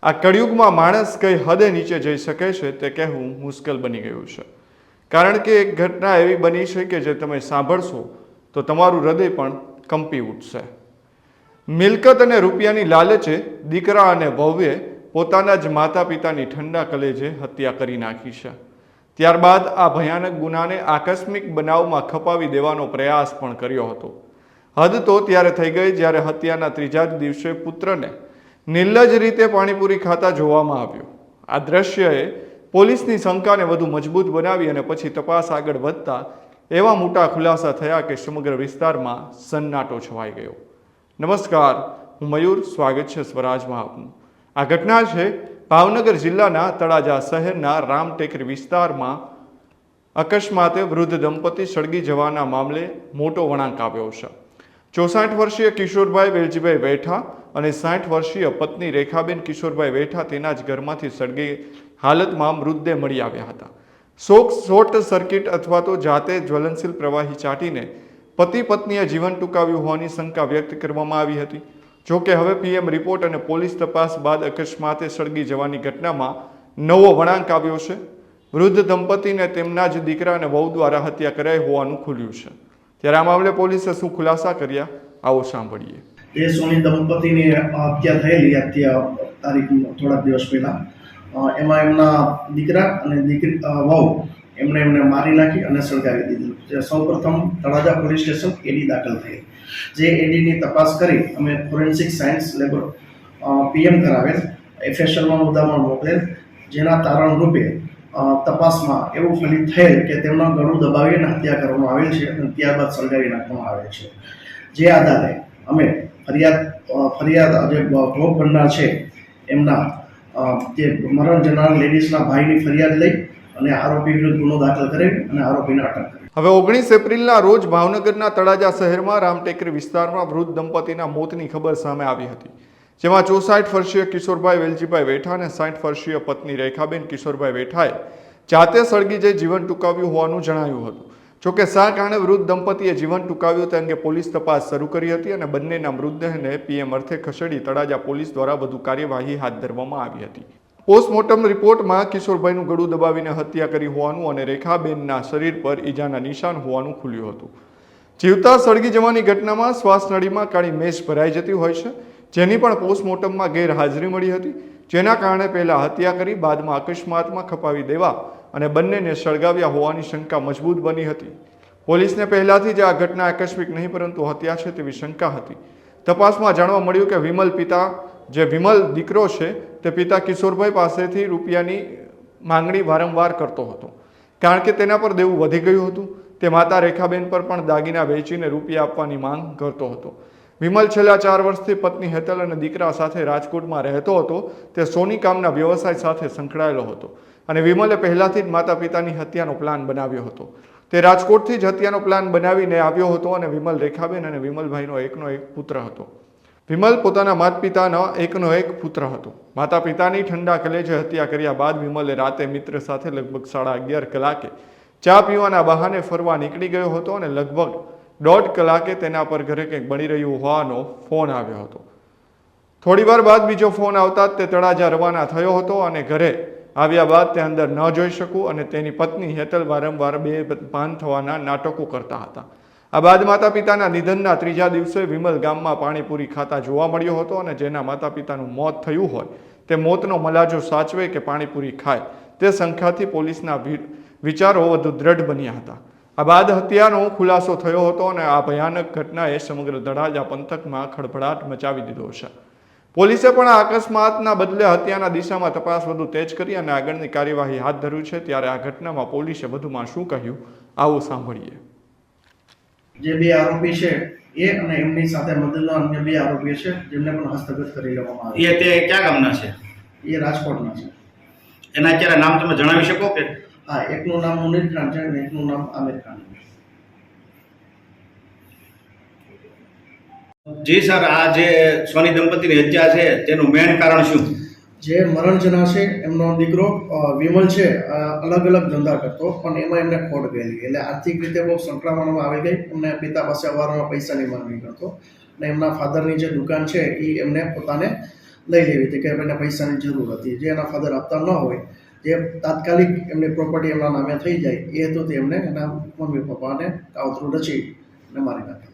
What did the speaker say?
આ કળિયુગમાં માણસ કઈ હદે નીચે જઈ શકે છે તે કહેવું મુશ્કેલ બની ગયું છે, કારણ કે એક ઘટના એવી બની છે કે જે તમે સાંભળશો તો તમારું હૃદય પણ કંપી ઉઠશે। મિલકત અને રૂપિયાની લાલચે દીકરા અને વહુએ પોતાના જ માતા પિતાની ઠંડા કલેજે હત્યા કરી નાખી છે। ત્યારબાદ આ ભયાનક ગુનાને આકસ્મિક બનાવમાં ખપાવી દેવાનો પ્રયાસ પણ કર્યો હતો। હદ તો ત્યારે થઈ ગઈ જ્યારે હત્યાના ત્રીજા જ દિવસે પુત્રને નિર્લજ રીતે પાણીપુરી ખાતા જોવામાં આવ્યો। આ દ્રશ્યએ પોલીસની શંકાને વધુ મજબૂત બનાવી અને પછી તપાસ આગળ વધતા એવા મોટા ખુલાસા થયા કે સમગ્ર વિસ્તારમાં સન્નાટો છવાઈ ગયો। નમસ્કાર, હું મયુર, સ્વાગત છે સ્વરાજમાં આપનું। આ ઘટના છે ભાવનગર જિલ્લાના તળાજા શહેરના રામટેકરી વિસ્તારમાં અકસ્માતે વૃદ્ધ દંપતી સળગી જવાના મામલે મોટો વળાંક આવ્યો છે। 64 વર્ષીય કિશોરભાઈ વેલજીભાઈ વેઠા અને 60 વર્ષીય પત્ની રેખાબેન કિશોરભાઈ વેઠા તેના જ ઘરમાંથી સળગી હાલતમાં મૃતદેહ મળી આવ્યા હતા। શોર્ટ સર્કિટ અથવા તો જાતે જ્વલનશીલ પ્રવાહી ચાટીને પતિ પત્નીએ જીવન ટૂંકાવ્યું હોવાની શંકા વ્યક્ત કરવામાં આવી હતી। જોકે હવે પીએમ રિપોર્ટ અને પોલીસ તપાસ બાદ અકસ્માતે સળગી જવાની ઘટનામાં નવો વળાંક આવ્યો છે। વૃદ્ધ દંપતીને તેમના જ દીકરા અને વહુ દ્વારા હત્યા કરાઈ હોવાનું ખુલ્યું છે। ત્યારે આ મામલે પોલીસે શું ખુલાસા કર્યા, આવો સાંભળીએ। એ સોની દંપતીની હત્યા થયેલી તારીખ થોડા દિવસ પહેલા એમાં એમના દીકરા અને દીકરી વહુ એમને મારી નાખી અને સળગાવી દીધી। સૌપ્રથમ તળાજા પોલીસ સ્ટેશન એડી દાખલ થઈ, જે એડીની તપાસ કરી અમે ફોરેન્સિક સાયન્સ લેબ પીએમ કરાવેલ, એફએસએલમાં મુદ્દામાં મોકલેલ, જેના તારણ રૂપે તપાસમાં એવું ફલિત થયેલ કે તેમના ગળું દબાવીને હત્યા કરવામાં આવેલ છે અને ત્યારબાદ સળગાવી નાખવામાં આવેલ છે। જે આધારે અમે ફરિયાદ જે ભોગ બનનાર છે એમના જે મરણ જનાર લેડીઝના ભાઈની ફરિયાદ લઈ અને આરોપી વિરુદ્ધ ગુનો દાખલ કરી અને આરોપીને અટક કરી। હવે 19 એપ્રિલના રોજ ભાવનગરના તળાજા શહેરમાં રામટેકરી વિસ્તારમાં વૃદ્ધ દંપતીના મોતની ખબર સામે આવી હતી, જેમાં 64 વર્ષીય કિશોરભાઈ વેલજીભાઈ વેઠા અને 60 વર્ષીય પત્ની રેખાબેન કિશોરભાઈ વેઠાએ જાતે સળગી જઈ જીવન ટૂંકાવ્યું હોવાનું જણાયું હતું। જોકે શા કારણે વૃદ્ધ દંપતીએ જીવન ટૂંકાવ્યું તે અંગે પોલીસ તપાસ શરૂ કરી હતી અને બંનેના મૃતદેહને પીએમ અર્થે ખસેડી તળાજા પોલીસ દ્વારા વધુ કાર્યવાહી હાથ ધરવામાં આવી હતી। પોસ્ટમોર્ટમ રિપોર્ટમાં કિશોરભાઈનું ગળું દબાવીને હત્યા કરી હોવાનું અને રેખાબેનના શરીર પર ઈજાના નિશાન હોવાનું ખુલ્યું હતું। જીવતા સળગી જવાની ઘટનામાં શ્વાસનળીમાં કાળી મેશ ભરાઈ જતી હોય છે, જેની પણ પોસ્ટમોર્ટમમાં ગેરહાજરી મળી હતી, જેના કારણે પહેલા હત્યા કરી બાદમાં અકસ્માતમાં ખપાવી દેવા અને બંનેને સળગાવ્યા હોવાની શંકા મજબૂત બની હતી। પોલીસને પહેલાથી જ આ ઘટના આકસ્મિક નહીં પરંતુ હત્યા છે તેવી શંકા હતી। તપાસમાં જાણવા મળ્યું કે વિમલ દીકરો છે તે પિતા કિશોરભાઈ પાસેથી રૂપિયાની માંગણી વારંવાર કરતો હતો, કારણ કે તેના પર દેવું વધી ગયું હતું। તે માતા રેખાબેન પર પણ દાગીના વેચીને રૂપિયા આપવાની માંગ કરતો હતો। વિમલ છેલ્લા 4 વર્ષથી પત્ની હેતલ અને દીકરા સાથે રાજકોટમાં રહેતો હતો। તે સોની કામના વ્યવસાય સાથે સંકળાયેલો હતો અને વિમલે પહેલાથી જ માતા પિતાની હત્યાનો પ્લાન બનાવ્યો હતો। તે રાજકોટથી જ હત્યાનો પ્લાન બનાવીને આવ્યો હતો અને વિમલ રેખાબેન અને વિમલભાઈનો એકનો એક પુત્ર હતો। વિમલ પોતાના માતા પિતાનો એકનો એક પુત્ર હતો। માતા પિતાની ઠંડા કલેજે હત્યા કર્યા બાદ વિમલે રાતે મિત્ર સાથે લગભગ 11:30 કલાકે ચા પીવાના બહાને ફરવા નીકળી ગયો હતો અને લગભગ 1.5 કલાકે તેના પર ઘરે કંઈક બની રહ્યું હોવાનો ફોન આવ્યો હતો। થોડી વાર બાદ બીજો ફોન આવતા જ તે તળાજા રવાના થયો હતો અને ઘરે આવ્યા બાદ તે અંદર ન જોઈ શકું અને તેની પત્ની હેતલ વારંવાર બેભાન થવાના નાટકો કરતા હતા। આ બાદ માતા પિતાના નિધનના ત્રીજા દિવસે વિમલ ગામમાં પાણીપુરી ખાતા જોવા મળ્યો હતો અને જેના માતા પિતાનું મોત થયું હોય તે મોતનો મલાજો સાચવે કે પાણીપુરી ખાય તે શંકાથી પોલીસના વિચારો વધુ દ્રઢ બન્યા હતા। આ બાદ હત્યાનો ખુલાસો થયો હતો અને આ ભયાનક ઘટનાએ સમગ્ર તળાજા પંથકમાં ખળભળાટ મચાવી દીધો છે। પોલીસે પણ આ અકસ્માતના બદલે હત્યાના દિશામાં તપાસ વધુ તેજ કરી અને આગળની કાર્યવાહી હાથ ધરી છે। ત્યારે આ ઘટનામાં પોલીસે વધુમાં શું કહ્યું, આવો સાંભળીએ। જે બે આરોપી છે એ અને એમની સાથે મદદના અન્ય બે આરોપીઓ છે જેમને પણ હસ્તગત કરી લેવામાં આવ્યા છે। તે ક્યાં ગામના છે? એ રાજકોટના છે। એના અત્યારે નામ તમે જણાવી શકો કે? હા, એકનું નામ મુનીર ખાન છે અને એકનું નામ આમિર ખાન છે। જી સર, આ જે સોની દંપતીની હત્યા છે તેનું મેઇન કારણ શું? જે મરણ જનાર છે એમનો દીકરો વિમલ છે, અલગ અલગ ધંધા કરતો પણ એમાં એમને ખોટ ગયેલી, એટલે આર્થિક રીતે બહુ સંકળામણમાં આવી ગઈ। એમને પિતા પાસે અવારનવાર પૈસાની માંગણી કરતો અને એમના ફાધરની જે દુકાન છે એ એમને પોતાને લઈ લેવી હતી કે એમને પૈસાની જરૂર હતી, જે એના ફાધર આપતા ન હોય, જે તાત્કાલિક એમની પ્રોપર્ટી એમના નામે થઈ જાય એ હેતુથી એમને એના મમ્મી પપ્પાને કાવતરું રચી અને મારી નાખ્યા.